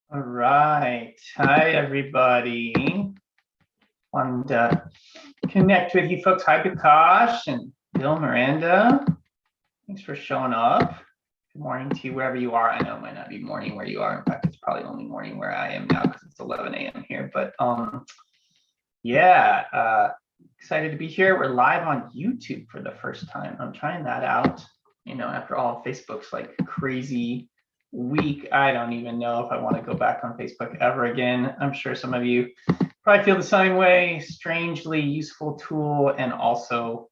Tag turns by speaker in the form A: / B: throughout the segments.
A: All right. Hi, everybody. Wanted to connect with you folks. Hi, Bikash and Bill Miranda. Thanks for showing up. Good morning to you wherever you are. I know it might not be morning where you are. In fact, it's probably only morning where I am now because it's 11 a.m. here. But yeah, excited to be here. We're live on YouTube for the first time. I'm trying that out. You know, after all Facebook's like crazy week, I don't even know if I want to go back on Facebook ever again. I'm sure some of you probably feel the same way. Strangely useful tool, and also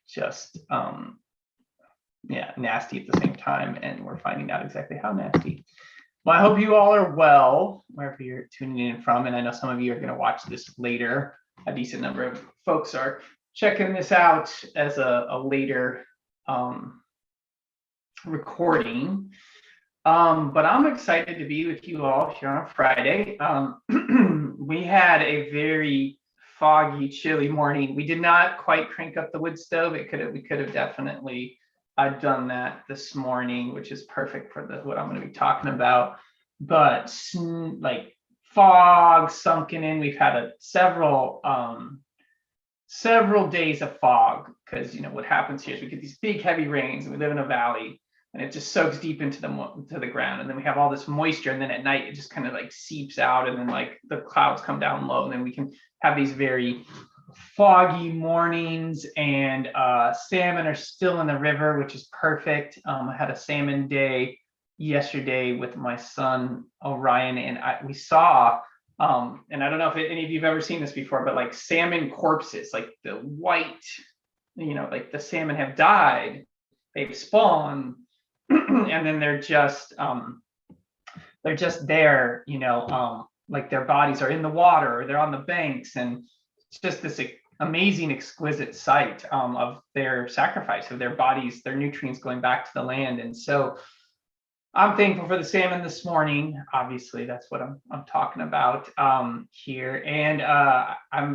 A: just yeah, nasty at the same time, and we're finding out exactly how nasty. Well, I hope you all are well wherever you're tuning in from, and I know some of you are going to watch this later. A decent number of folks are checking this out as a later recording. But I'm excited to be with you all here on a Friday. We had a very foggy, chilly morning. We did not quite crank up the wood stove. We could have definitely done that this morning, which is perfect for what I'm going to be talking about. But like fog sunken in. We've had several days of fog because, you know, what happens here is we get these big heavy rains, and we live in a valley, and it just soaks deep into the ground, and then we have all this moisture, and then at night it just kind of like seeps out, and then like the clouds come down low, and then we can have these very foggy mornings. And salmon are still in the river, which is perfect. I had a salmon day yesterday with my son Orion, and we saw and I don't know if any of you have ever seen this before, but like salmon corpses, like the white, you know, like the salmon have died, they've spawned, and then they're just there, you know, like their bodies are in the water or they're on the banks, and it's just this amazing, exquisite sight of their sacrifice, of their bodies, their nutrients going back to the land. And so I'm thankful for the salmon this morning. Obviously, that's what I'm talking about here. And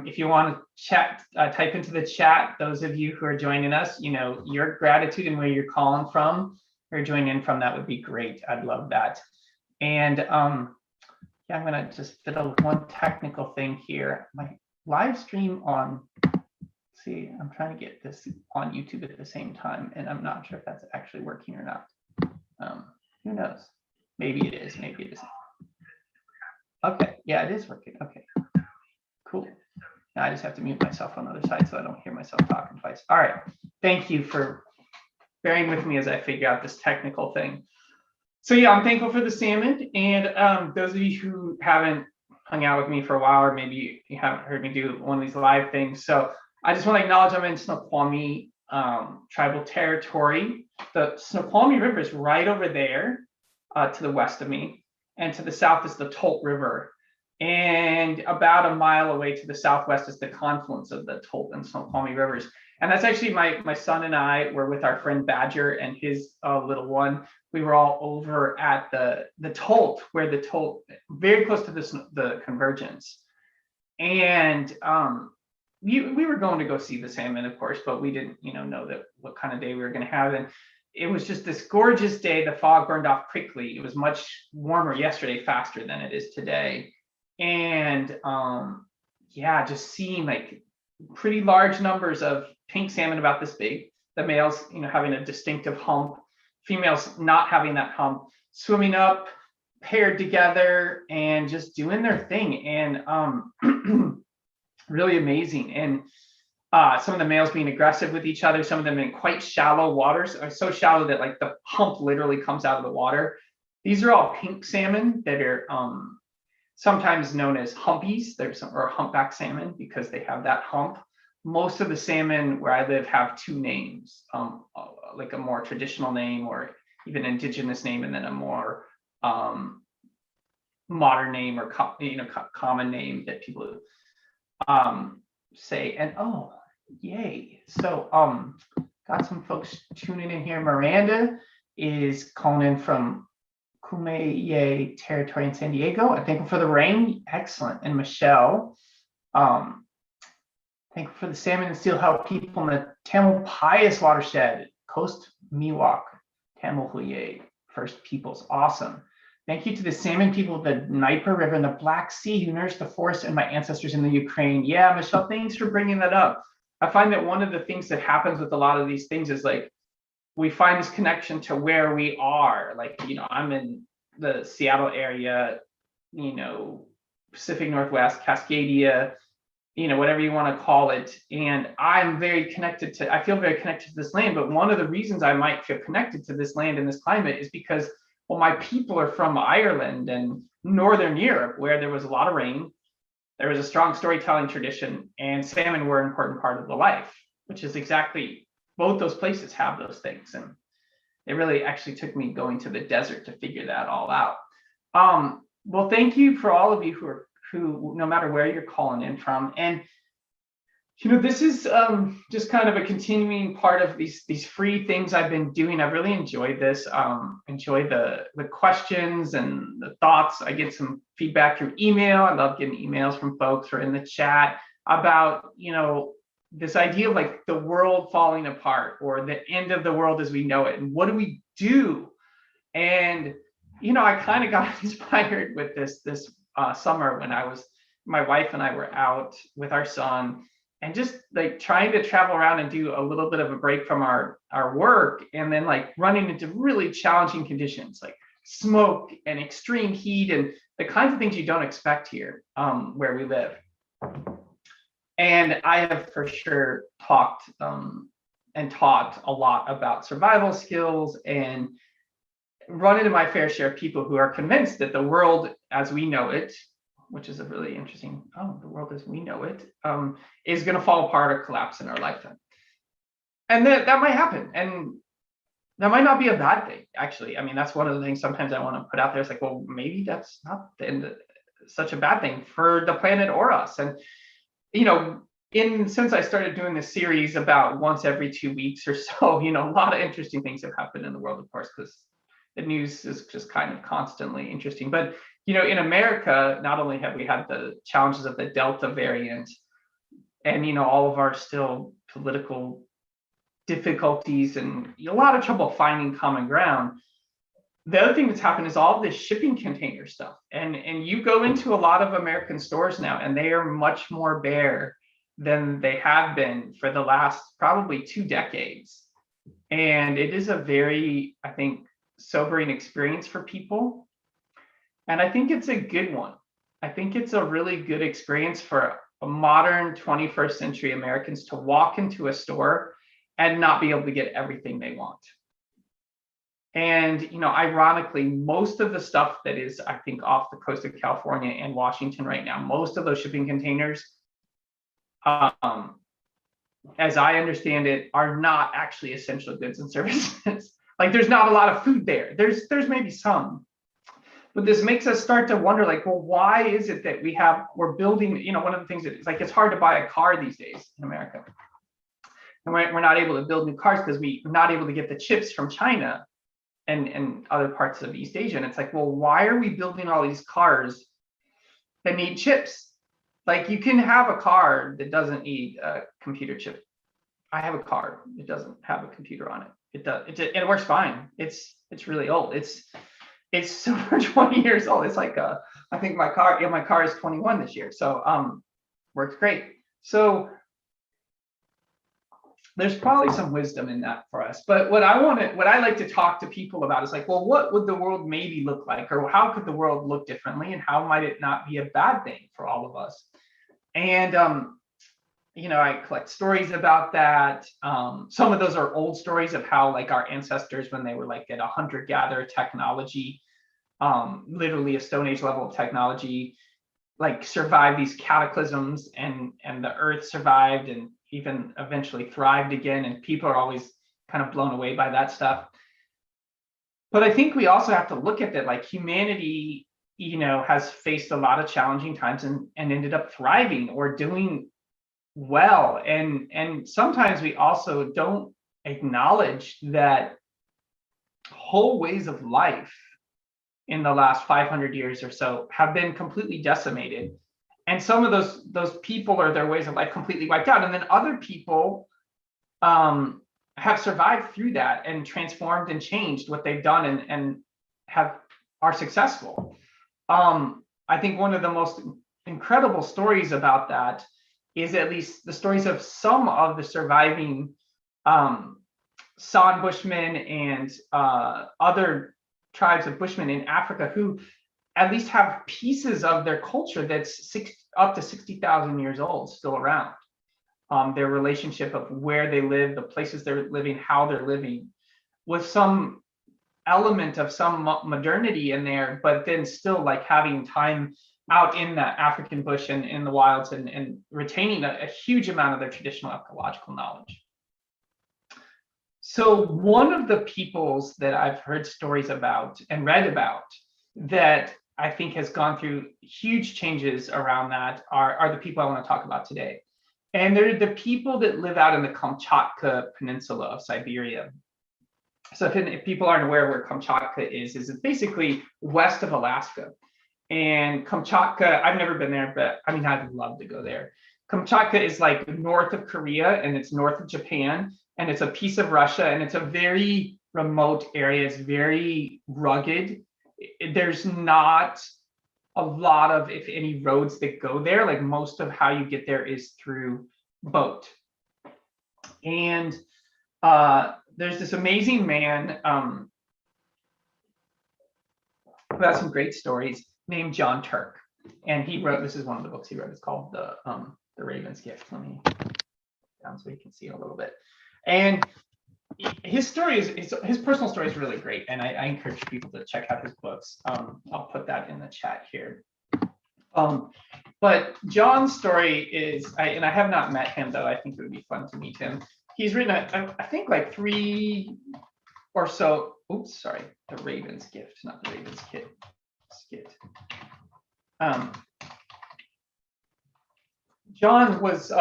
A: if you want to chat, type into the chat, those of you who are joining us, you know, your gratitude and where you're calling from or joining in from, that would be great. I'd love that. And yeah, I'm gonna just fiddle with one technical thing here. My live stream on, see, I'm trying to get this on YouTube at the same time, and I'm not sure if that's actually working or not. Who knows? Maybe it is, maybe it isn't. Okay, yeah, it is working. Okay, cool. Now I just have to mute myself on the other side so I don't hear myself talking twice. All right, thank you for bearing with me as I figure out this technical thing. So yeah, I'm thankful for the salmon. And those of you who haven't hung out with me for a while, or maybe you haven't heard me do one of these live things, so I just want to acknowledge I'm in Snoqualmie tribal territory. The Snoqualmie River is right over there to the west of me, and to the south is the Tolt River, and about a mile away to the southwest is the confluence of the Tolt and Snoqualmie rivers. And that's actually my son and I were with our friend Badger and his little one. We were all over at the Tolt, where the Tolt, very close to the convergence. And we were going to go see the salmon, of course, but we didn't, you know that what kind of day we were going to have. And it was just this gorgeous day. The fog burned off quickly. It was much warmer yesterday, faster than it is today. And yeah, just seeing like pretty large numbers of pink salmon about this big, the males, you know, having a distinctive hump, females not having that hump, swimming up paired together and just doing their thing. And really amazing. And some of the males being aggressive with each other, some of them in quite shallow waters, so shallow that like the hump literally comes out of the water. These are all pink salmon that are sometimes known as humpies. There's or humpback salmon because they have that hump. Most of the salmon where I live have two names, like a more traditional name or even indigenous name, and then a more modern name or common name that people say. And oh, yay. So got some folks tuning in here. Miranda is calling in from Kumeyaay territory in San Diego. I'm thankful for the rain. Excellent. And Michelle, thankful for the salmon and steelhead people in the Tamalpais watershed, Coast Miwok, Tamalpais First Peoples. Awesome. Thank you to the Salmon people of the Dnieper River and the Black Sea who nourished the forest and my ancestors in the Ukraine. Yeah, Michelle, thanks for bringing that up. I find that one of the things that happens with a lot of these things is like, we find this connection to where we are. Like, I'm in the Seattle area, Pacific Northwest, Cascadia, whatever you want to call it. And I feel very connected to this land. But one of the reasons I might feel connected to this land and this climate is because, well, my people are from Ireland and Northern Europe, where there was a lot of rain. There was a strong storytelling tradition, and salmon were an important part of the life, which is exactly, both those places have those things. And it really actually took me going to the desert to figure that all out. Well, thank you for all of you who, no matter where you're calling in from. And this is just kind of a continuing part of these free things I've been doing. I've really enjoyed this. Enjoy the questions and the thoughts. I get some feedback through email. I love getting emails from folks or in the chat about this idea of like the world falling apart or the end of the world as we know it, and what do we do? And I kind of got inspired with this summer when my wife and I were out with our son and just like trying to travel around and do a little bit of a break from our work, and then like running into really challenging conditions like smoke and extreme heat and the kinds of things you don't expect here where we live. And I have for sure talked and taught a lot about survival skills, and run into my fair share of people who are convinced that the world as we know it, which is a really interesting, the world as we know it, is going to fall apart or collapse in our lifetime. And that might happen. And that might not be a bad thing, actually. I mean, that's one of the things sometimes I want to put out there. It's like, well, maybe that's not such a bad thing for the planet or us. And, since I started doing this series about once every 2 weeks or so, a lot of interesting things have happened in the world, of course, because the news is just kind of constantly interesting. But in America, not only have we had the challenges of the Delta variant and all of our still political difficulties and a lot of trouble finding common ground, the other thing that's happened is all this shipping container stuff. And you go into a lot of American stores now, and they are much more bare than they have been for the last probably 2 decades. And it is a very, I think, sobering experience for people. And I think it's a good one. I think it's a really good experience for a modern 21st century Americans to walk into a store and not be able to get everything they want. And, ironically, most of the stuff that is, I think, off the coast of California and Washington right now, most of those shipping containers, as I understand it, are not actually essential goods and services. Like, there's not a lot of food there. There's maybe some. But this makes us start to wonder, like, well, why is it that we're building, one of the things that it's like, it's hard to buy a car these days in America. And we're not able to build new cars because we're not able to get the chips from China and other parts of East Asia. And it's like, well, why are we building all these cars that need chips? Like, you can have a car that doesn't need a computer chip. I have a car that doesn't have a computer on it. It does. It works fine. It's really old. It's over 20 years old. It's like I think my car is 21 this year. So works great. So there's probably some wisdom in that for us. But what I like to talk to people about is like, well, what would the world maybe look like, or how could the world look differently, and how might it not be a bad thing for all of us? And I collect stories about that. Some of those are old stories of how, like, our ancestors, when they were like at a hunter-gatherer technology, literally a Stone Age level of technology, like survived these cataclysms, and the earth survived and even eventually thrived again. And people are always kind of blown away by that stuff. But I think we also have to look at that, like, humanity, has faced a lot of challenging times and ended up thriving or doing well. And sometimes we also don't acknowledge that whole ways of life in the last 500 years or so have been completely decimated. And some of those people or their ways of life completely wiped out. And then other people have survived through that and transformed and changed what they've done and have are successful. I think one of the most incredible stories about that is at least the stories of some of the surviving San Bushmen and other tribes of Bushmen in Africa who at least have pieces of their culture that's up to 60,000 years old still around. Their relationship of where they live, the places they're living, how they're living, with some element of some modernity in there, but then still like having time out in the African bush and in the wilds and retaining a huge amount of their traditional ecological knowledge. So one of the peoples that I've heard stories about and read about that I think has gone through huge changes around that are the people I want to talk about today. And they're the people that live out in the Kamchatka Peninsula of Siberia. So if people aren't aware where Kamchatka is it's basically west of Alaska. And Kamchatka, I've never been there, but I mean, I'd love to go there. Kamchatka is like north of Korea and it's north of Japan and it's a piece of Russia and it's a very remote area. It's very rugged. There's not a lot of, if any, roads that go there. Like most of how you get there is through boat. And there's this amazing man who has some great stories named John Turk. And he wrote, this is one of the books he wrote, it's called The Raven's Gift. Let me down so you can see it a little bit. And his story is, his personal story is really great. And I encourage people to check out his books. I'll put that in the chat here. But John's story is, and I have not met him, though I think it would be fun to meet him. He's written, I think, like 3 or so, oops, sorry, The Raven's Gift, not The Raven's Kit. Skit. John was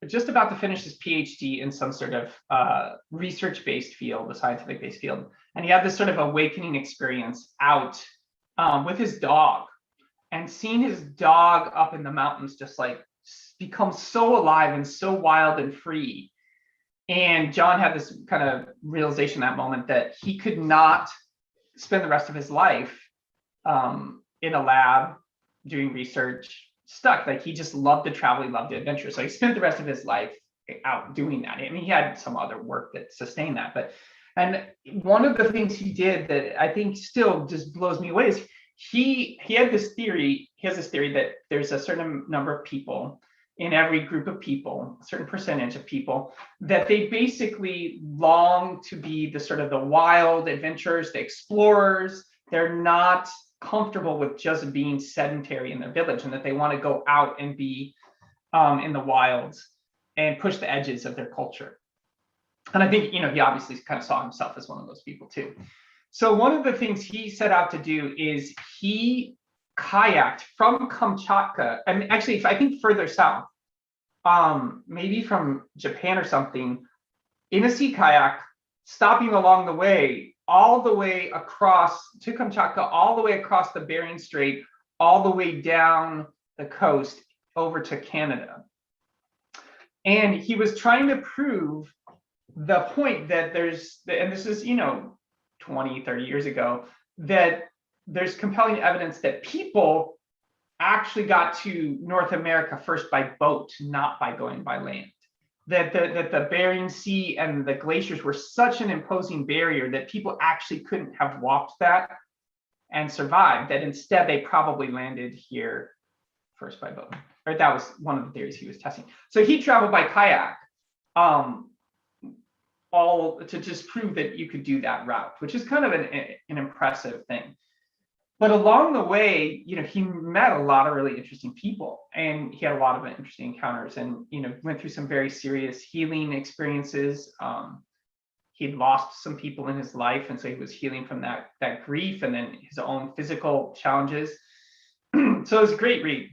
A: just about to finish his PhD in some sort of research-based field, a scientific-based field, and he had this sort of awakening experience out with his dog, and seeing his dog up in the mountains just like become so alive and so wild and free. And John had this kind of realization that moment that he could not spend the rest of his life in a lab doing research, stuck. Like he just loved to travel, he loved to adventure. So he spent the rest of his life out doing that. I mean, he had some other work that sustained that, but, and one of the things he did that I think still just blows me away is he had this theory, he has this theory that there's a certain number of people in every group of people, a certain percentage of people, that they basically long to be the sort of the wild adventurers, the explorers. They're not comfortable with just being sedentary in their village, and that they want to go out and be in the wilds and push the edges of their culture. And I think, you know, he obviously kind of saw himself as one of those people too. So one of the things he set out to do is he kayaked from Kamchatka, and actually, I think further south, maybe from Japan or something, in a sea kayak, stopping along the way, all the way across to Kamchatka, all the way across the Bering Strait, all the way down the coast over to Canada. And he was trying to prove the point that there's, and this is, you know, 20, 30 years ago, that there's compelling evidence that people actually got to North America first by boat, not by going by land. That the Bering Sea and the glaciers were such an imposing barrier that people actually couldn't have walked that and survived, that instead they probably landed here first by boat. Or that was one of the theories he was testing. So he traveled by kayak, all to just prove that you could do that route, which is kind of an impressive thing. But along the way, you know, he met a lot of really interesting people, and he had a lot of interesting encounters, and, you know, went through some very serious healing experiences. He'd lost some people in his life, and so he was healing from that grief, and then his own physical challenges. So it's a great read,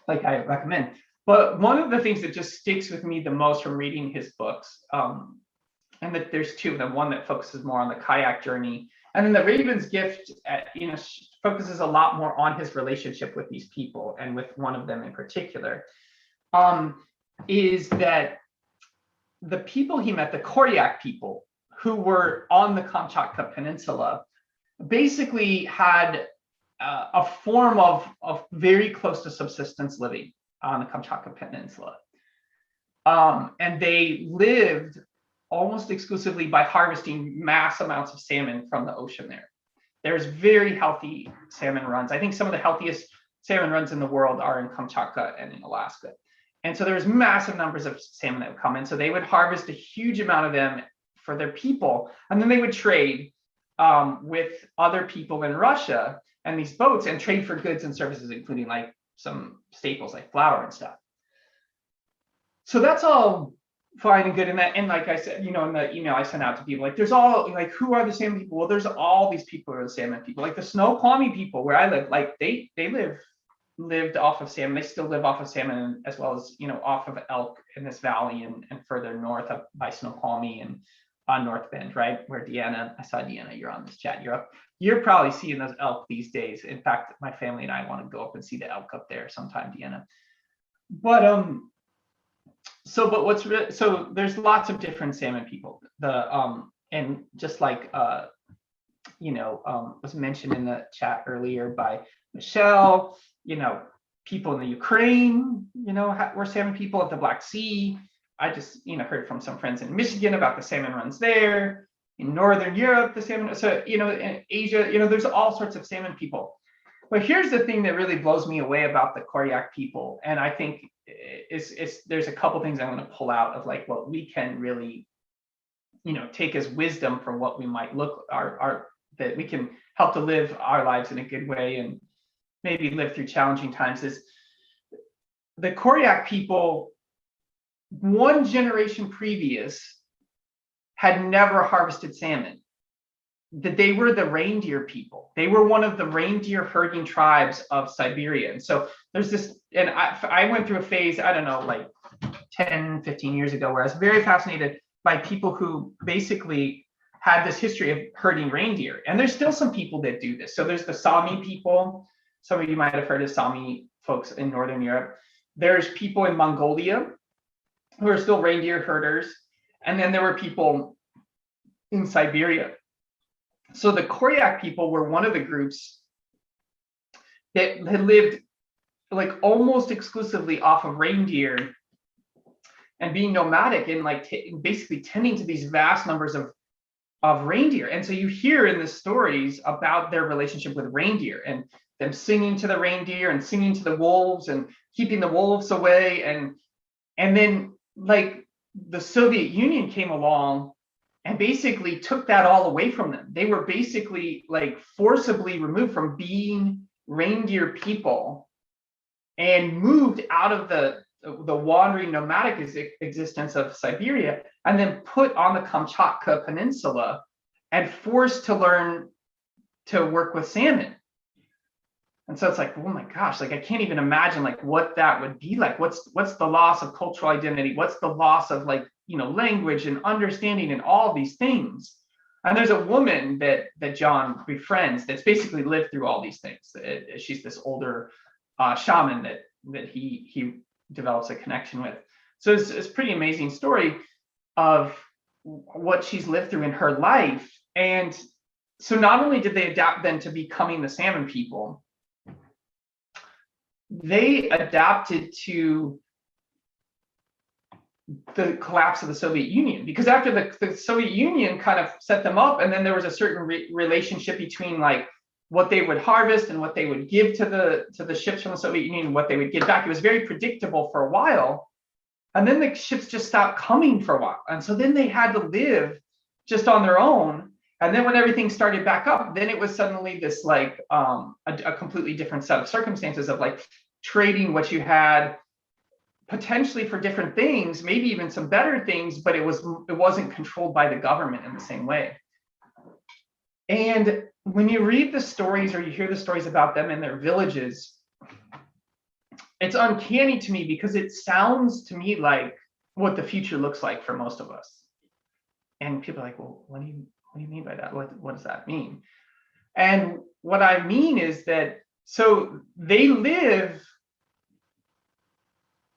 A: like I recommend. But one of the things that just sticks with me the most from reading his books, and that there's 2 of them, one that focuses more on the kayak journey, and then The Raven's Gift, you know, focuses a lot more on his relationship with these people, and with one of them in particular, is that the people he met, the Koryak people, who were on the Kamchatka Peninsula, basically had a form of very close to subsistence living on the Kamchatka Peninsula. And they lived almost exclusively by harvesting mass amounts of salmon from the ocean there. There's very healthy salmon runs. I think some of the healthiest salmon runs in the world are in Kamchatka and in Alaska. And so there's massive numbers of salmon that would come in. So they would harvest a huge amount of them for their people. And then they would trade with other people in Russia and these boats and trade for goods and services, including like some staples like flour and stuff. So that's all fine and good. And like I said, in the email I sent out to people, like there's all like, who are the salmon people? Well, there's all these people who are the salmon people, like the Snoqualmie people where I live, like they lived off of salmon. They still live off of salmon, as well as, off of elk in this valley and further north up by Snoqualmie and on North Bend, right? Where Deanna, I saw Deanna, you're on this chat. You're probably seeing those elk these days. In fact, my family and I want to go up and see the elk up there sometime, Deanna. But so there's lots of different salmon people. And just like was mentioned in the chat earlier by Michelle, people in the Ukraine, were salmon people at the Black Sea. I just, heard from some friends in Michigan about the salmon runs there. In Northern Europe, the salmon, so, in Asia, there's all sorts of salmon people. But here's the thing that really blows me away about the Koryak people. And I think there's a couple things I want to pull out of like what we can really, take as wisdom from what we might look, that we can help to live our lives in a good way and maybe live through challenging times. Is the Koryak people, one generation previous, had never harvested salmon. That they were the reindeer people. They were one of the reindeer herding tribes of Siberia. And so there's this, and I went through a phase, I don't know, like 10, 15 years ago, where I was very fascinated by people who basically had this history of herding reindeer. And there's still some people that do this. So there's the Sami people. Some of you might have heard of Sami folks in Northern Europe. There's people in Mongolia who are still reindeer herders. And then there were people in Siberia. So the Koryak people were one of the groups that had lived like almost exclusively off of reindeer and being nomadic and like basically tending to these vast numbers of reindeer. And so you hear in the stories about their relationship with reindeer and them singing to the reindeer and singing to the wolves and keeping the wolves away. And then like the Soviet Union came along and basically took that all away from them. They were basically like forcibly removed from being reindeer people and moved out of the wandering nomadic existence of Siberia and then put on the Kamchatka Peninsula and forced to learn to work with salmon. And so it's like, oh my gosh, like I can't even imagine like what that would be like. What's the loss of cultural identity? What's the loss of like, language and understanding and all these things? And there's a woman that John befriends that's basically lived through all these things. She's this older shaman that he develops a connection with. So it's a pretty amazing story of what she's lived through in her life. And so not only did they adapt then to becoming the salmon people, they adapted to the collapse of the Soviet Union, because after the Soviet Union kind of set them up, and then there was a certain relationship between like what they would harvest and what they would give to the ships from the Soviet Union and what they would give back. It was very predictable for a while, and then the ships just stopped coming for a while, and so then they had to live just on their own. And then when everything started back up, then it was suddenly this like a completely different set of circumstances of like trading what you had potentially for different things, maybe even some better things, but it wasn't controlled by the government in the same way. And when you read the stories or you hear the stories about them in their villages, it's uncanny to me because it sounds to me like what the future looks like for most of us. And people are like, well, what do you mean by that? What does that mean? And what I mean is that, so they live,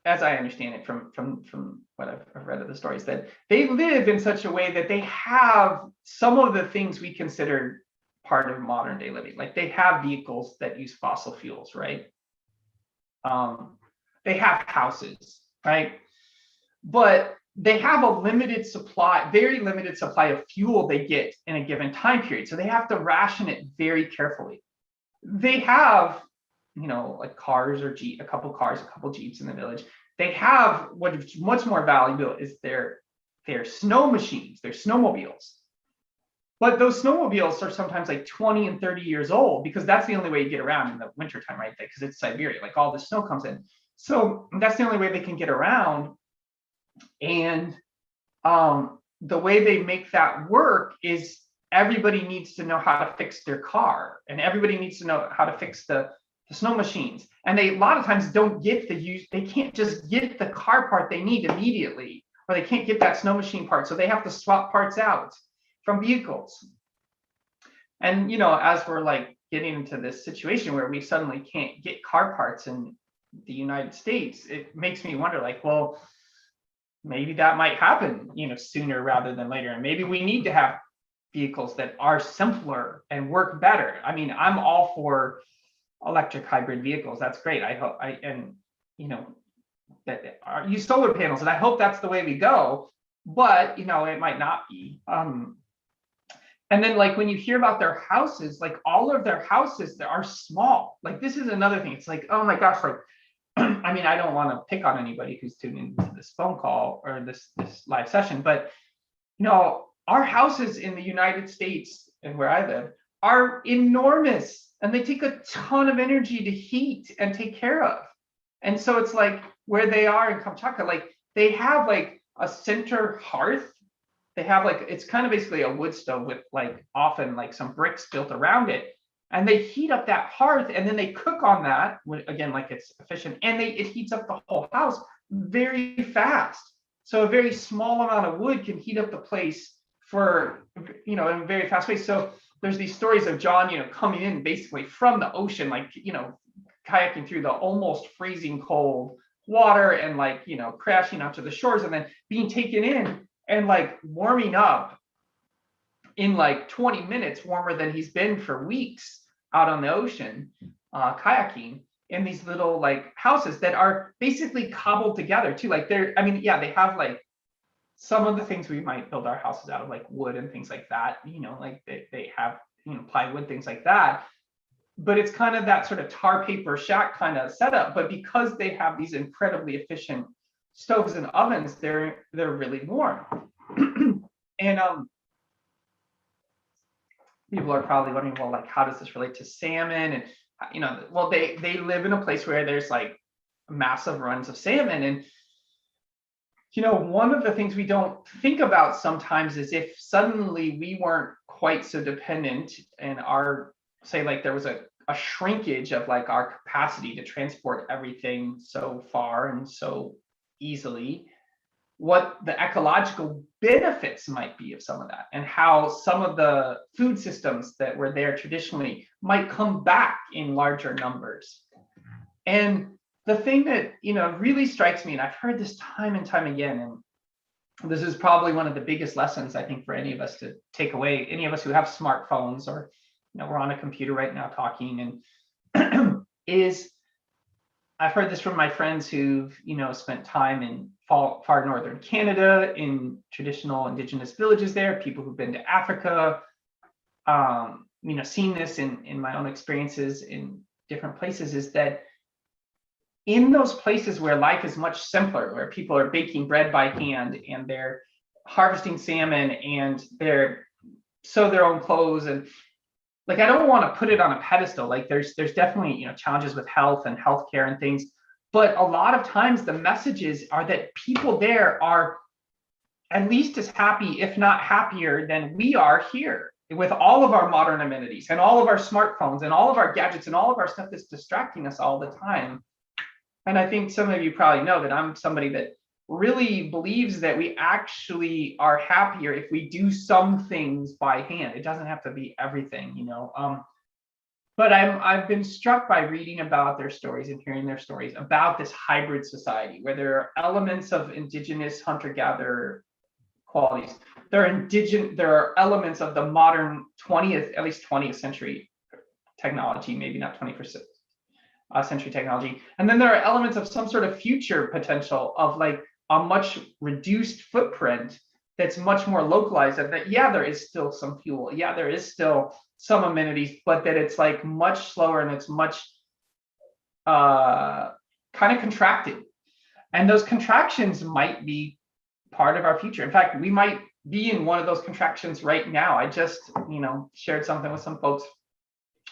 A: as I understand it from what I've read of the stories, that they live in such a way that they have some of the things we consider part of modern day living. Like they have vehicles that use fossil fuels, right? They have houses, right? But they have a limited supply, very limited supply of fuel they get in a given time period. So they have to ration it very carefully. They have, like cars or a couple cars, a couple Jeeps in the village. They have what's much more valuable is their snow machines, their snowmobiles. But those snowmobiles are sometimes like 20 and 30 years old because that's the only way you get around in the wintertime, right? Because it's Siberia, like all the snow comes in. So that's the only way they can get around. And the way they make that work is everybody needs to know how to fix their car, and everybody needs to know how to fix the snow machines. And they a lot of times don't get they can't just get the car part they need immediately, or they can't get that snow machine part. So they have to swap parts out from vehicles. And as we're like getting into this situation where we suddenly can't get car parts in the United States, it makes me wonder, like, well, maybe that might happen, sooner rather than later. And maybe we need to have vehicles that are simpler and work better. I mean, I'm all for electric hybrid vehicles. That's great. I hope that use solar panels, and I hope that's the way we go. But it might not be. And then, like, when you hear about their houses, like all of their houses that are small. Like, this is another thing. It's like, oh my gosh, like, I mean, I don't want to pick on anybody who's tuning into this phone call or this live session, but our houses in the United States and where I live are enormous, and they take a ton of energy to heat and take care of. And so it's like where they are in Kamchatka, like they have like a center hearth. They have like, it's kind of basically a wood stove with like often like some bricks built around it. And they heat up that hearth, and then they cook on that, again, like it's efficient, and it heats up the whole house very fast. So a very small amount of wood can heat up the place for, in a very fast way. So there's these stories of John, coming in basically from the ocean, like, kayaking through the almost freezing cold water and like, crashing onto the shores, and then being taken in and like warming up in like 20 minutes, warmer than he's been for weeks out on the ocean, kayaking in these little like houses that are basically cobbled together too. Like they have like some of the things we might build our houses out of, like wood and things like that, like they have, plywood, things like that. But it's kind of that sort of tar paper shack kind of setup. But because they have these incredibly efficient stoves and ovens, they're really warm. And people are probably wondering, well, like, how does this relate to salmon? And well, they live in a place where there's like massive runs of salmon. And one of the things we don't think about sometimes is if suddenly we weren't quite so dependent, and say like there was a shrinkage of like our capacity to transport everything so far and so easily, what the ecological benefits might be of some of that, and how some of the food systems that were there traditionally might come back in larger numbers. And the thing that really strikes me, and I've heard this time and time again, and this is probably one of the biggest lessons I think for any of us to take away, any of us who have smartphones, or we're on a computer right now talking, and is I've heard this from my friends who've spent time in far northern Canada, in traditional indigenous villages there, people who've been to Africa, seen this in my own experiences in different places, is that in those places where life is much simpler, where people are baking bread by hand and they're harvesting salmon and they're sew their own clothes, and like, I don't want to put it on a pedestal. Like there's definitely, challenges with health and healthcare and things. But a lot of times the messages are that people there are at least as happy, if not happier, than we are here, with all of our modern amenities and all of our smartphones and all of our gadgets and all of our stuff that's distracting us all the time. And I think some of you probably know that I'm somebody that really believes that we actually are happier if we do some things by hand. It doesn't have to be everything, But I've been struck by reading about their stories and hearing their stories about this hybrid society where there are elements of indigenous hunter-gatherer qualities. There are elements of the modern 20th, at least 20th century technology, maybe not 21st century technology. And then there are elements of some sort of future potential of like a much reduced footprint that's much more localized. That yeah, there is still some fuel. Yeah, there is still some amenities, but that it's like much slower and it's much kind of contracted. And those contractions might be part of our future. In fact, we might be in one of those contractions right now. I just, shared something with some folks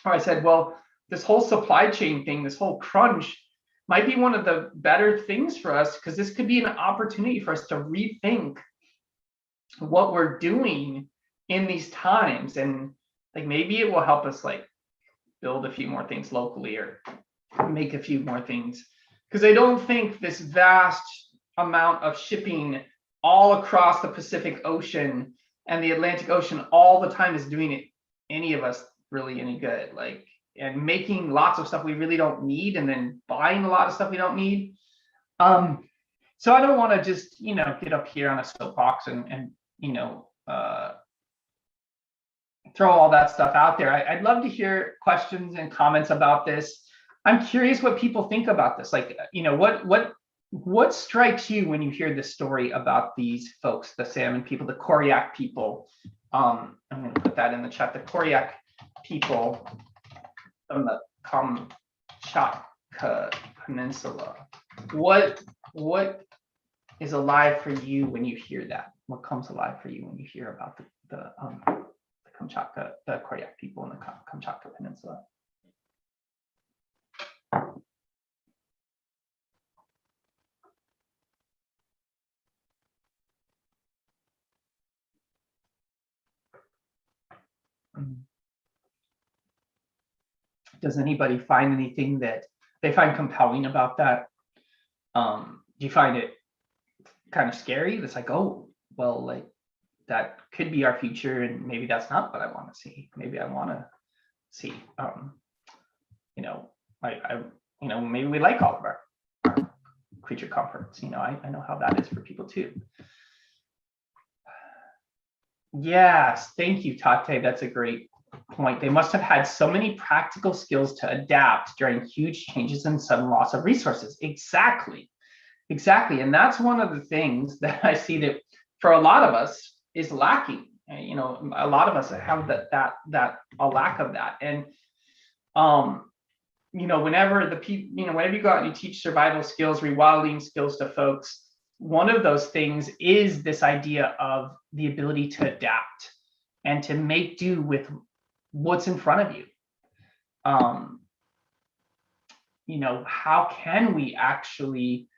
A: where I said, well, this whole supply chain thing, this whole crunch might be one of the better things for us, because this could be an opportunity for us to rethink what we're doing in these times. And like, maybe it will help us like build a few more things locally or make a few more things. Because I don't think this vast amount of shipping all across the Pacific Ocean and the Atlantic Ocean all the time is doing it any of us really any good. Like, and making lots of stuff we really don't need and then buying a lot of stuff we don't need. So I don't want to just, get up here on a soapbox and throw all that stuff out there. I'd love to hear questions and comments about this. I'm curious what people think about this. Like, what strikes you when you hear the story about these folks, the Salmon people, the Koryak people? I'm going to put that in the chat. The Koryak people from the Kamchatka Peninsula. What is alive for you when you hear that? What comes alive for you when you hear about the Kamchatka, the Koryak people in the Kamchatka Peninsula? Does anybody find anything that they find compelling about that? Do you find it kind of scary? It's like, oh, well, like that could be our future, and maybe that's not what I want to see. Maybe I want to see, maybe we like all of our creature comforts. I know how that is for people too. Yes, thank you, Tate. That's a great point. They must have had so many practical skills to adapt during huge changes and sudden loss of resources. Exactly. And that's one of the things that I see that for a lot of us is lacking. A lot of us have that a lack of that. And whenever whenever you go out and you teach survival skills, rewilding skills to folks, one of those things is this idea of the ability to adapt and to make do with what's in front of you. How can we actually,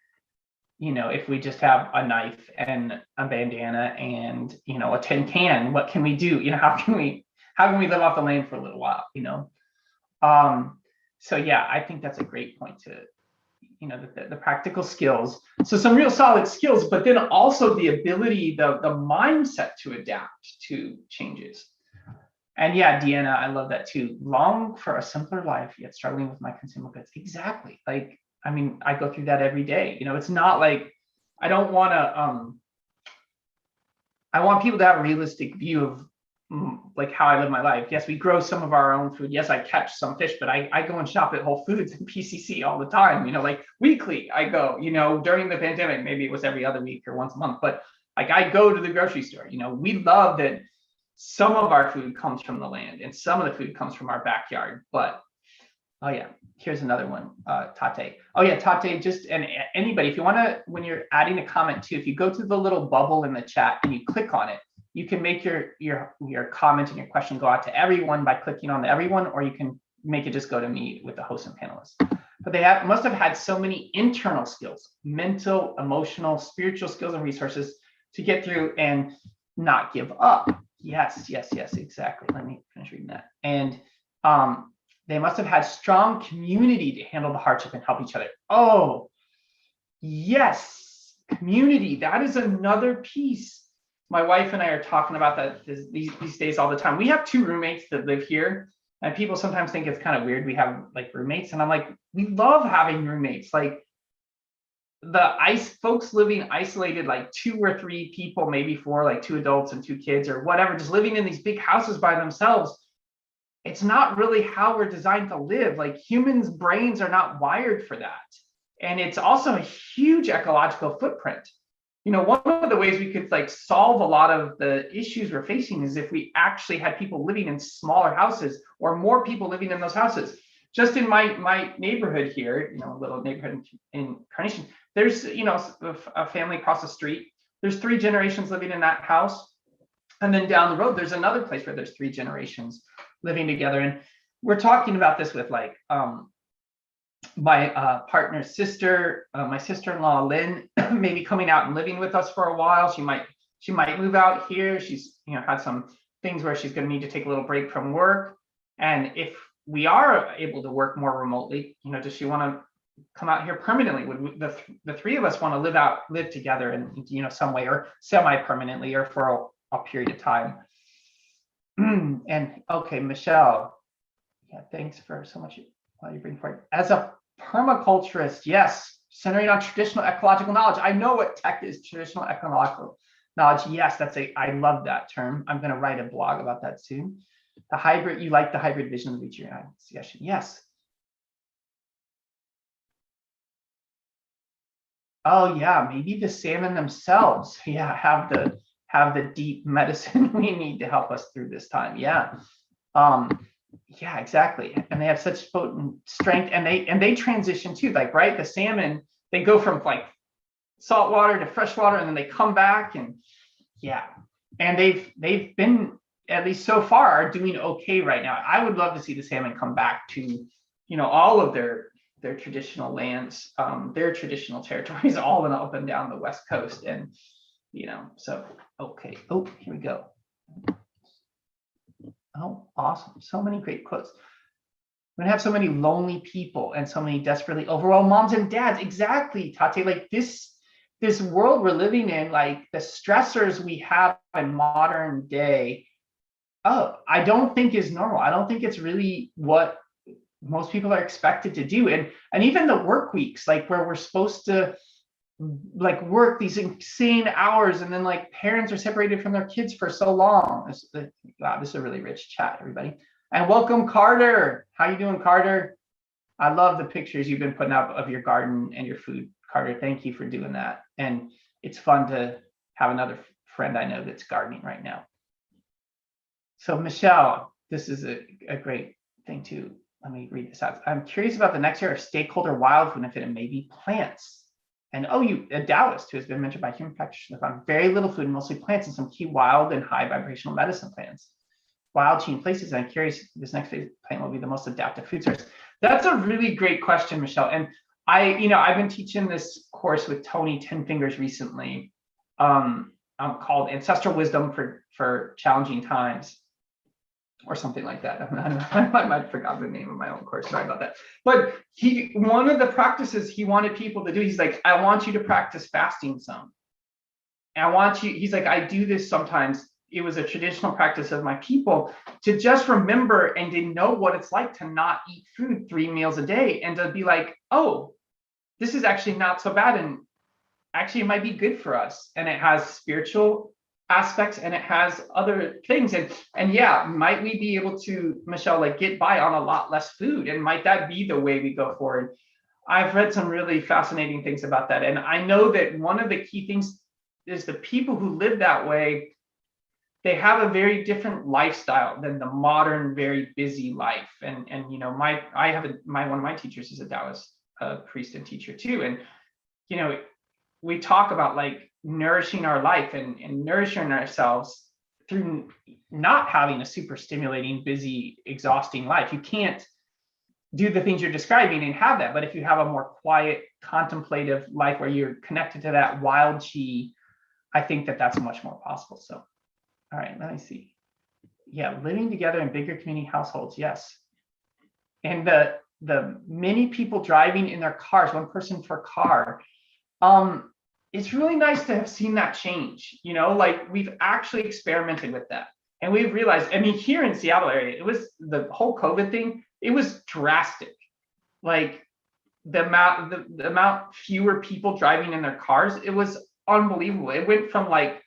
A: if we just have a knife and a bandana and a tin can, what can we do? How can we live off the land for a little while? So yeah, I think that's a great point to, the practical skills. So some real solid skills, but then also the ability, the mindset to adapt to changes. And yeah, Deanna, I love that too. Long for a simpler life, yet struggling with my consumable goods. Exactly. Like, I go through that every day. It's not like I don't want to. I want people to have a realistic view of like how I live my life. Yes, we grow some of our own food. Yes, I catch some fish, but I go and shop at Whole Foods and PCC all the time. Like weekly, I go. During the pandemic, maybe it was every other week or once a month, but like I go to the grocery store. We love that. Some of our food comes from the land and some of the food comes from our backyard. But oh yeah, here's another one, Tate. Oh yeah, Tate, just, and anybody, if you want to, when you're adding a comment too, if you go to the little bubble in the chat and you click on it, you can make your comment and your question go out to everyone by clicking on the everyone, or you can make it just go to me with the host and panelists. But they must have had so many internal skills, mental, emotional, spiritual skills and resources to get through and not give up. Yes, exactly. Let me finish reading that. And they must have had strong community to handle the hardship and help each other. Oh, yes, community. That is another piece. My wife and I are talking about that these days all the time. We have 2 roommates that live here, and people sometimes think it's kind of weird we have like roommates. And I'm like, we love having roommates. Like folks living isolated, like 2 or 3 people, maybe 4, like 2 adults and 2 kids or whatever, just living in these big houses by themselves. It's not really how we're designed to live. Like humans' brains are not wired for that. And it's also a huge ecological footprint. One of the ways we could like solve a lot of the issues we're facing is if we actually had people living in smaller houses or more people living in those houses. Just in my neighborhood here, a little neighborhood in Carnation, there's, a family across the street. There's 3 generations living in that house. And then down the road, there's another place where there's 3 generations living together. And we're talking about this with like my partner's sister, my sister-in-law Lynn, maybe coming out and living with us for a while. She might move out here. She's had some things where she's going to need to take a little break from work. And if we are able to work more remotely, does she want to come out here permanently? Would the 3 of us want to live together in some way, or semi-permanently, or for a period of time? And okay, Michelle, yeah, thanks for so much what you bring forward. As a permaculturist, yes, centering on traditional ecological knowledge. I know what tech is, traditional ecological knowledge. Yes, I love that term. I'm going to write a blog about that soon. The hybrid, you like the hybrid vision of the suggestion? Yes. Oh yeah, maybe the salmon themselves, yeah, have the deep medicine we need to help us through this time. Yeah. Yeah, exactly. And they have such potent strength, and they transition too, like, right? The salmon, they go from like salt water to fresh water, and then they come back, and yeah. And they've been, at least so far, doing okay right now. I would love to see the salmon come back to, all of their traditional lands, their traditional territories, all up and down the West Coast. And, so, okay. Oh, here we go. Oh, awesome. So many great quotes. We're gonna have so many lonely people and so many desperately overwhelmed moms and dads. Exactly, Tate. Like this world we're living in, like the stressors we have in modern day, I don't think is normal. I don't think it's really what most people are expected to do. And even the work weeks, like where we're supposed to like work these insane hours, and then like parents are separated from their kids for so long. Wow, this is a really rich chat, everybody. And welcome, Carter. How you doing, Carter? I love the pictures you've been putting up of your garden and your food, Carter. Thank you for doing that. And it's fun to have another friend I know that's gardening right now. So Michelle, this is a great thing too. Let me read this out. I'm curious about the next year of stakeholder wild food, if it may be plants. And a Taoist who has been mentioned by human practitioners on very little food, mostly plants, and some key wild and high vibrational medicine plants. Wild chain places, and I'm curious if this next phase plant will be the most adaptive food source. That's a really great question, Michelle. And I've been teaching this course with Tony Ten Fingers recently, called Ancestral Wisdom for Challenging Times, or something like that. I might forgot the name of my own course. Sorry about that. But one of the practices he wanted people to do, he's like, I want you to practice fasting some. And he's like, I do this sometimes. It was a traditional practice of my people to just remember and to know what it's like to not eat food 3 meals a day, and to be like, oh, this is actually not so bad. And actually it might be good for us. And it has spiritual aspects, and it has other things, and yeah, might we be able to, Michelle, like get by on a lot less food, and might that be the way we go forward? I've read some really fascinating things about that, and I know that one of the key things is the people who live that way, they have a very different lifestyle than the modern, very busy life. And one of my teachers is a Taoist priest and teacher too, and we talk about like nourishing our life and nourishing ourselves through not having a super stimulating, busy, exhausting life. You can't do the things you're describing and have that. But if you have a more quiet, contemplative life where you're connected to that wild chi, I think that that's much more possible. So, all right, let me see. Yeah, living together in bigger community households, yes. And the many people driving in their cars, one person per car. It's really nice to have seen that change. Like we've actually experimented with that, and we've realized, here in Seattle area, it was the whole COVID thing, it was drastic. Like the amount fewer people driving in their cars, it was unbelievable. It went from like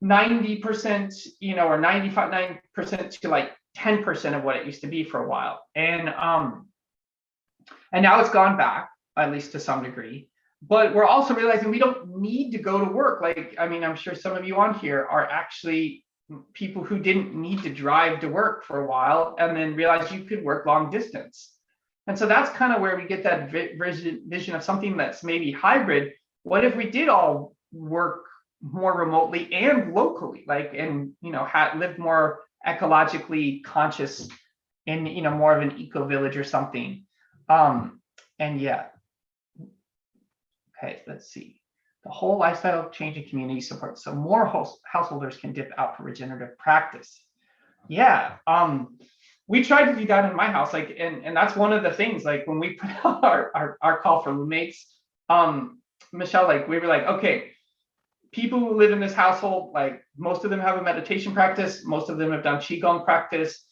A: 90%, or 95% to like 10% of what it used to be for a while. And now it's gone back, at least to some degree. But we're also realizing we don't need to go to work. Like, I mean, I'm sure some of you on here are actually people who didn't need to drive to work for a while and then realized you could work long distance. And so that's kind of where we get that vision of something that's maybe hybrid. What if we did all work more remotely and locally, like, and live more ecologically conscious in more of an eco village or something. And yeah, okay, let's see. The whole lifestyle change in community support, so more householders can dip out for regenerative practice. Yeah, we tried to do that in my house, like, and that's one of the things, like when we put out our call for roommates, Michelle, like we were like, okay, people who live in this household, like most of them have a meditation practice, most of them have done qigong practice,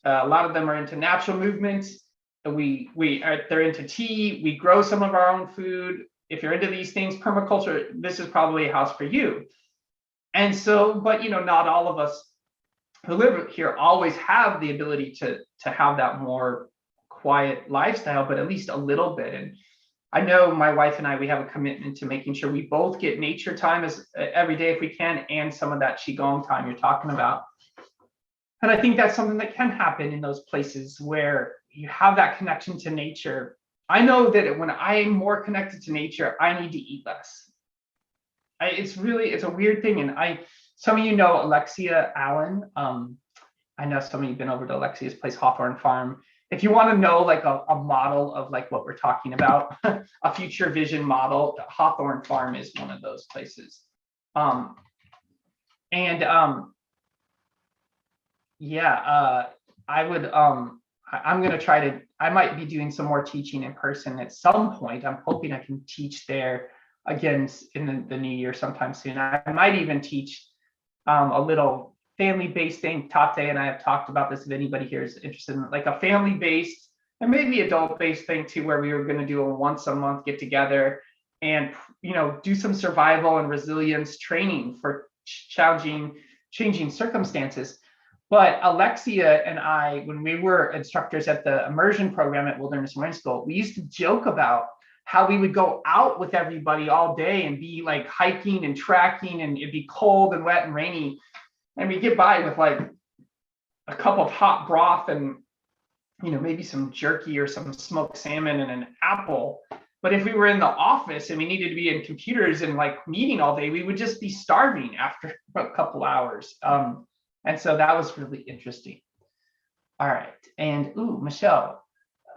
A: a lot of them are into natural movements. They're into tea. We grow some of our own food. If you're into these things, permaculture, this is probably a house for you. And so, but not all of us who live here always have the ability to have that more quiet lifestyle, but at least a little bit. And I know my wife and I, we have a commitment to making sure we both get nature time every day if we can, and some of that qigong time you're talking about. And I think that's something that can happen in those places where you have that connection to nature. I know that when I'm more connected to nature, I need to eat less. It's a weird thing. And some of you know Alexia Allen. I know some of you have been over to Alexia's place, Hawthorne Farm. If you want to know like a model of like what we're talking about, a future vision model, Hawthorne Farm is one of those places. Yeah, I would, I'm going to try to, I might be doing some more teaching in person at some point. I'm hoping I can teach there again in the new year sometime soon. I might even teach a little family-based thing. Tate and I have talked about this, if anybody here is interested in like a family-based and maybe adult-based thing too, where we were going to do a once a month get together and do some survival and resilience training for changing circumstances. But Alexia and I, when we were instructors at the immersion program at Wilderness Marine School, we used to joke about how we would go out with everybody all day and be like hiking and tracking, and it'd be cold and wet and rainy. And we get by with like a cup of hot broth and, maybe some jerky or some smoked salmon and an apple. But if we were in the office and we needed to be in computers and like meeting all day, we would just be starving after a couple hours. And so that was really interesting. All right. And Michelle,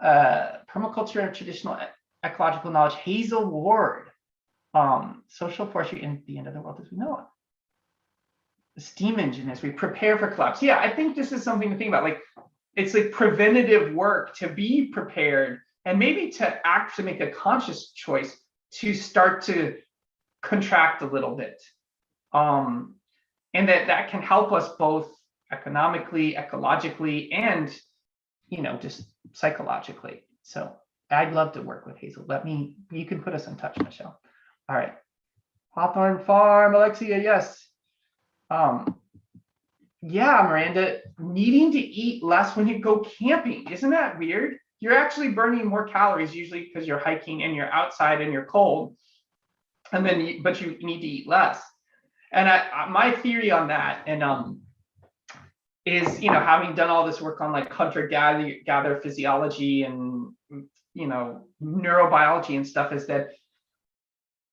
A: permaculture and traditional ecological knowledge, Hazel Ward, social forestry in the end of the world as we know it. The steam engine as we prepare for collapse. Yeah, I think this is something to think about. Like, it's like preventative work to be prepared and maybe to actually make a conscious choice to start to contract a little bit. And that can help us both economically, ecologically, and just psychologically. So I'd love to work with Hazel. You can put us in touch, Michelle. All right. Hawthorne Farm, Alexia, yes. Yeah, Miranda, needing to eat less when you go camping. Isn't that weird? You're actually burning more calories usually because you're hiking and you're outside and you're cold. And then, but you need to eat less. And my theory on that, and is having done all this work on like hunter-gatherer physiology and neurobiology and stuff, is that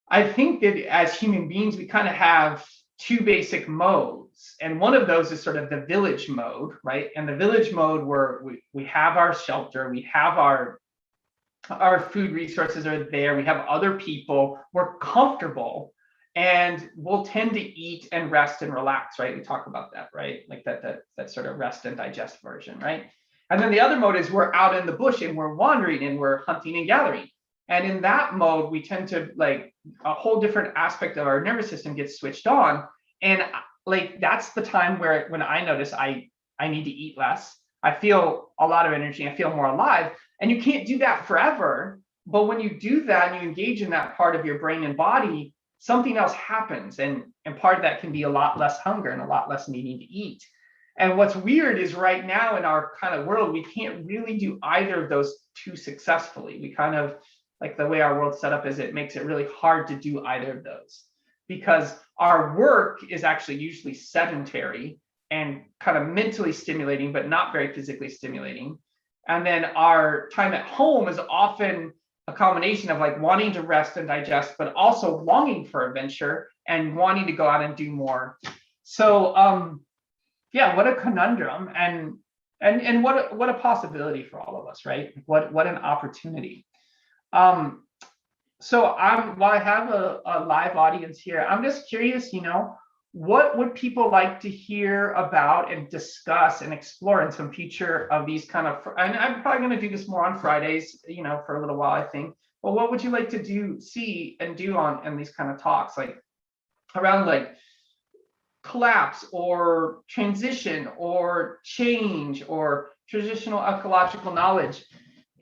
A: I think that as human beings we kind of have two basic modes, and one of those is sort of the village mode, right? And the village mode where we have our shelter, we have our food resources are there, we have other people, we're comfortable. And we'll tend to eat and rest and relax, right? We talk about that, right? Like that sort of rest and digest version, right? And then the other mode is we're out in the bush and we're wandering and we're hunting and gathering. And in that mode, we tend to like a whole different aspect of our nervous system gets switched on. And like that's the time when I notice I need to eat less. I feel a lot of energy. I feel more alive. And you can't do that forever. But when you do that and you engage in that part of your brain and body, something else happens. And part of that can be a lot less hunger and a lot less needing to eat. And what's weird is right now in our kind of world, we can't really do either of those two successfully. We kind of, like the way our world's set up is it makes it really hard to do either of those, because our work is actually usually sedentary and kind of mentally stimulating, but not very physically stimulating. And then our time at home is often a combination of like wanting to rest and digest, but also longing for adventure and wanting to go out and do more. So yeah, what a conundrum, and what a possibility for all of us, right? What an opportunity. So while I have a live audience here, I'm just curious, what would people like to hear about and discuss and explore in some future of these kind of, and I'm probably going to do this more on Fridays, for a little while, I think. But what would you like to see and do in these kind of talks, like around like collapse or transition or change or traditional ecological knowledge?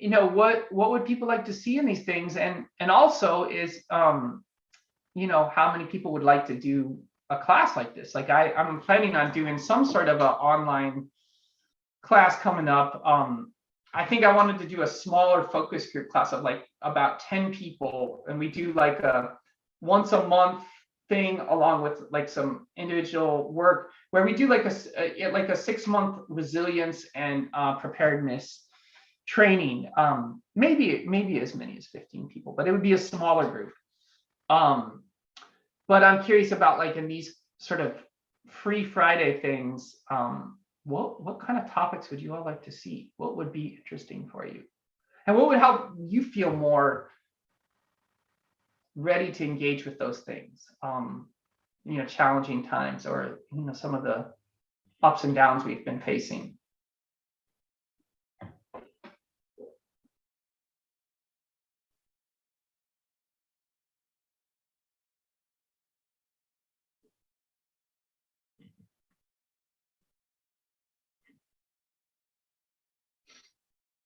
A: What would people like to see in these things? And also is, how many people would like to do a class like this? Like I'm planning on doing some sort of an online class coming up. I think I wanted to do a smaller focus group class of like about 10 people. And we do like a once a month thing along with like some individual work where we do like a 6-month resilience and preparedness training. Maybe as many as 15 people, but it would be a smaller group. But I'm curious about, like, in these sort of free Friday things, what kind of topics would you all like to see? What would be interesting for you? And what would help you feel more ready to engage with those things? Challenging times, or, some of the ups and downs we've been facing.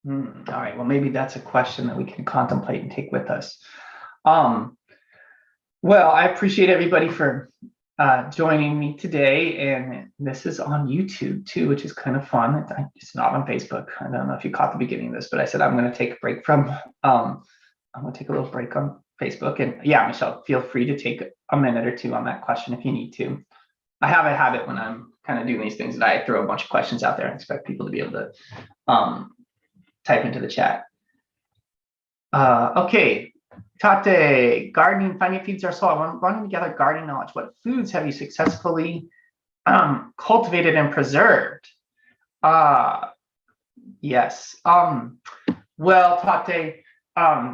A: All right, well, maybe that's a question that we can contemplate and take with us. Well, I appreciate everybody for joining me today, and this is on YouTube too, which is kind of fun. It's not on Facebook. I don't know if you caught the beginning of this, but I said I'm going to take a break from, I'm going to take a little break on Facebook. And yeah, Michelle, feel free to take a minute or two on that question if you need to. I have a habit when I'm kind of doing these things that I throw a bunch of questions out there and expect people to be able to type into the chat. Okay, Tate, gardening, finding feeds our soil. I'm running together gardening knowledge. What foods have you successfully cultivated and preserved? Yes. Well, Tate,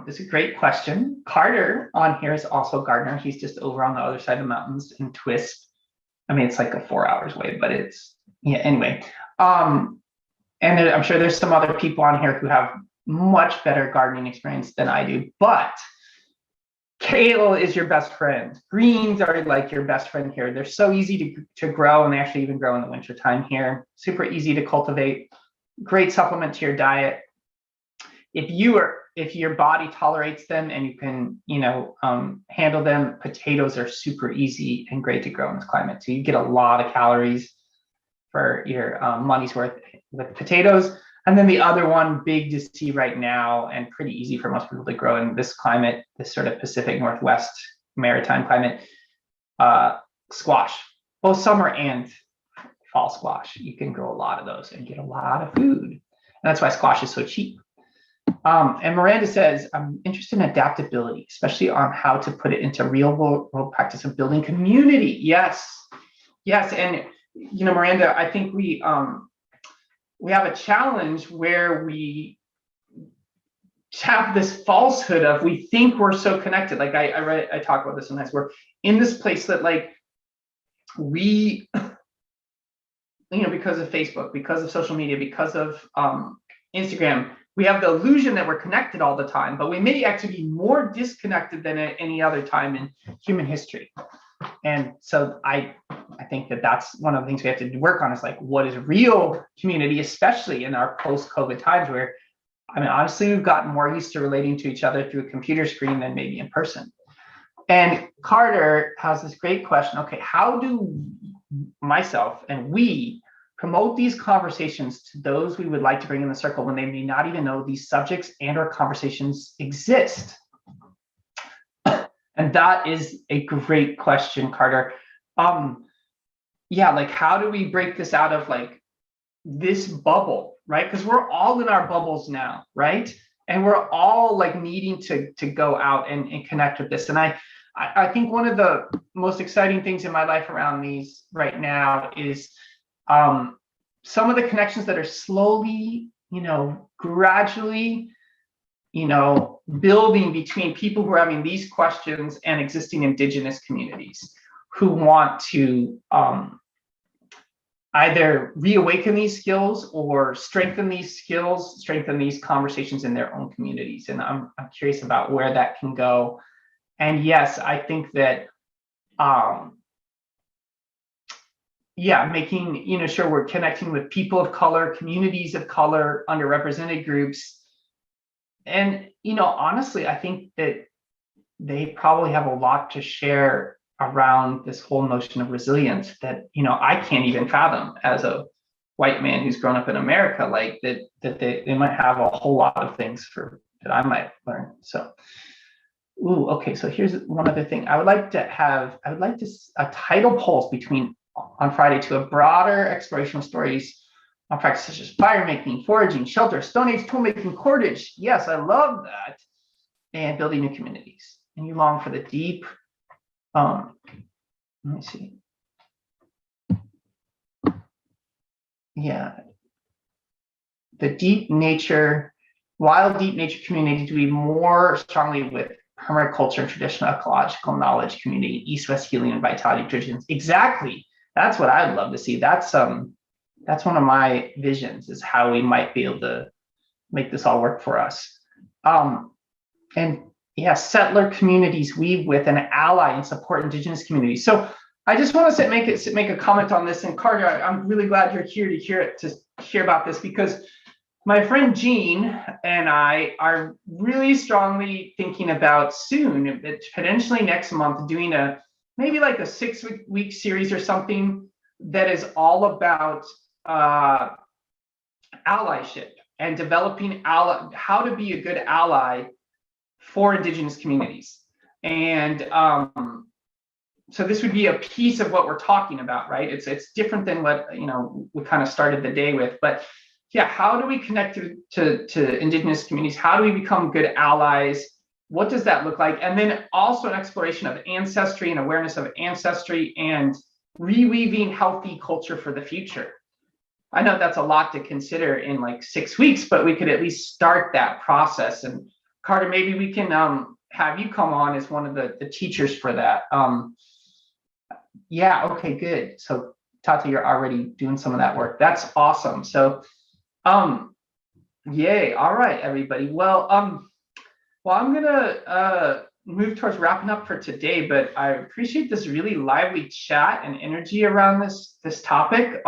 A: this is a great question. Carter on here is also a gardener. He's just over on the other side of the mountains in Twist. I mean, it's like 4 hours away, but it's, yeah, anyway. And I'm sure there's some other people on here who have much better gardening experience than I do, but kale is your best friend. Greens are like your best friend here. They're so easy to grow, and they actually even grow in the wintertime here. Super easy to cultivate. Great supplement to your diet. If your body tolerates them and you can, handle them, potatoes are super easy and great to grow in this climate. So you get a lot of calories for your money's worth with potatoes. And then the other one, big to see right now and pretty easy for most people to grow in this climate, this sort of Pacific Northwest maritime climate, squash, both summer and fall squash. You can grow a lot of those and get a lot of food. And that's why squash is so cheap. And Miranda says, I'm interested in adaptability, especially on how to put it into real world practice of building community. Yes. And, Miranda, I think we have a challenge where we have this falsehood of, we think we're so connected. Like I talk about this sometimes. We're in this place that, like, we, because of Facebook, because of social media, because of Instagram, we have the illusion that we're connected all the time, but we may actually be more disconnected than at any other time in human history. And so I think that's one of the things we have to work on, is like, what is real community, especially in our post-COVID times, where I mean, honestly, we've gotten more used to relating to each other through a computer screen than maybe in person. And Carter has this great question. Okay, how do myself and we promote these conversations to those we would like to bring in the circle when they may not even know these subjects and or conversations exist? And that is a great question, Carter. Yeah, like how do we break this out of like this bubble, right? Because we're all in our bubbles now, right? And we're all like needing to go out and connect with this. And I think one of the most exciting things in my life around these right now is some of the connections that are slowly, gradually, building between people who are having these questions and existing indigenous communities who want to either reawaken these skills or strengthen these skills, strengthen these conversations in their own communities. And I'm curious about where that can go. And yes, I think that, making sure we're connecting with people of color, communities of color, underrepresented groups. And, honestly, I think that they probably have a lot to share around this whole notion of resilience that, I can't even fathom as a white man who's grown up in America, like that they might have a whole lot of things that I might learn. So, okay. So here's one other thing. I would like to a title polls on Friday to a broader exploration of stories on practices such as fire making, foraging, shelter, Stone Age tool making, cordage. Yes, I love that. And building new communities. And you long for the deep, let me see. Yeah. Wild deep nature community to be more strongly with permaculture and traditional ecological knowledge community, East-West healing and vitality traditions. Exactly. That's what I'd love to see. That's one of my visions, is how we might be able to make this all work for us. And yeah, settler communities weave with and ally and support indigenous communities. So I just want to make a comment on this. And Carter, I'm really glad you're here to hear about this, because my friend Jean and I are really strongly thinking about soon, potentially next month, doing maybe like a 6-week series or something that is all about allyship and developing how to be a good ally for indigenous communities. And so this would be a piece of what we're talking about, right? It's different than what we kind of started the day with, but yeah, how do we connect to indigenous communities? How do we become good allies? What does that look like? And then also an exploration of ancestry and awareness of ancestry and reweaving healthy culture for the future. I know that's a lot to consider in like 6 weeks, but we could at least start that process. And Carter, maybe we can have you come on as one of the teachers for that. Yeah, okay, good. So Tata, you're already doing some of that work. That's awesome. So yay. All right, everybody. Well, I'm gonna move towards wrapping up for today, but I appreciate this really lively chat and energy around this topic.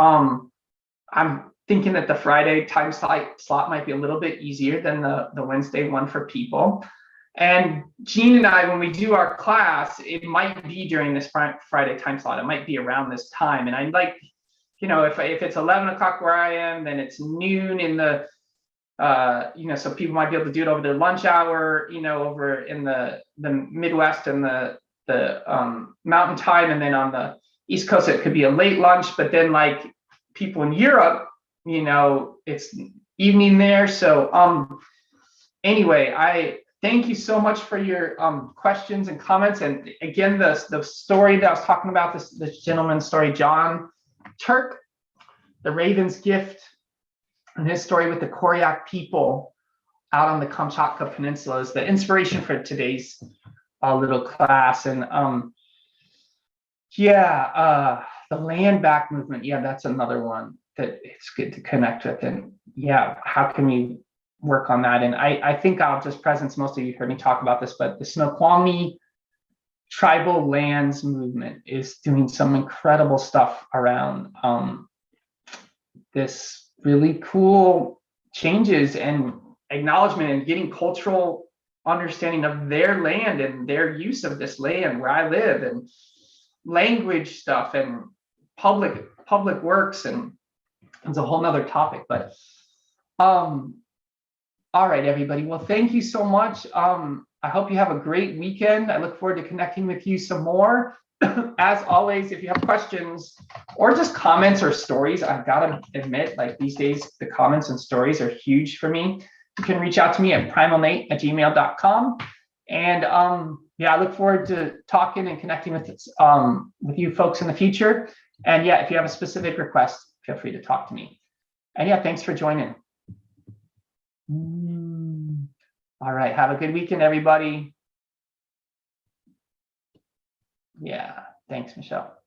A: I'm thinking that the Friday time slot might be a little bit easier than the Wednesday one for people. And Jean and I, when we do our class, it might be during this Friday time slot. It might be around this time. And I'd like, if it's 11 o'clock where I am, then it's noon in the, so people might be able to do it over their lunch hour, over in the Midwest and the mountain time. And then on the East Coast, it could be a late lunch, but then like people in Europe, it's evening there. So anyway, I thank you so much for your questions and comments. And again, the story that I was talking about, this gentleman's story, John Turk, the Raven's Gift, and his story with the Koryak people out on the Kamchatka Peninsula is the inspiration for today's little class. And the land back movement, that's another one that it's good to connect with. And how can we work on that? And I think I'll just presence, most of you heard me talk about this, but the Snoqualmie tribal lands movement is doing some incredible stuff around this really cool changes and acknowledgement and getting cultural understanding of their land and their use of this land where I live, and language stuff and public works, and it's a whole nother topic. But all right, everybody. Well, thank you so much. I hope you have a great weekend. I look forward to connecting with you some more. As always, if you have questions or just comments or stories, I've got to admit, like these days, the comments and stories are huge for me. You can reach out to me at primalnate@gmail.com. And yeah, I look forward to talking and connecting with you folks in the future. And yeah, if you have a specific request, feel free to talk to me. And yeah, thanks for joining. All right, have a good weekend, everybody. Yeah, thanks, Michelle.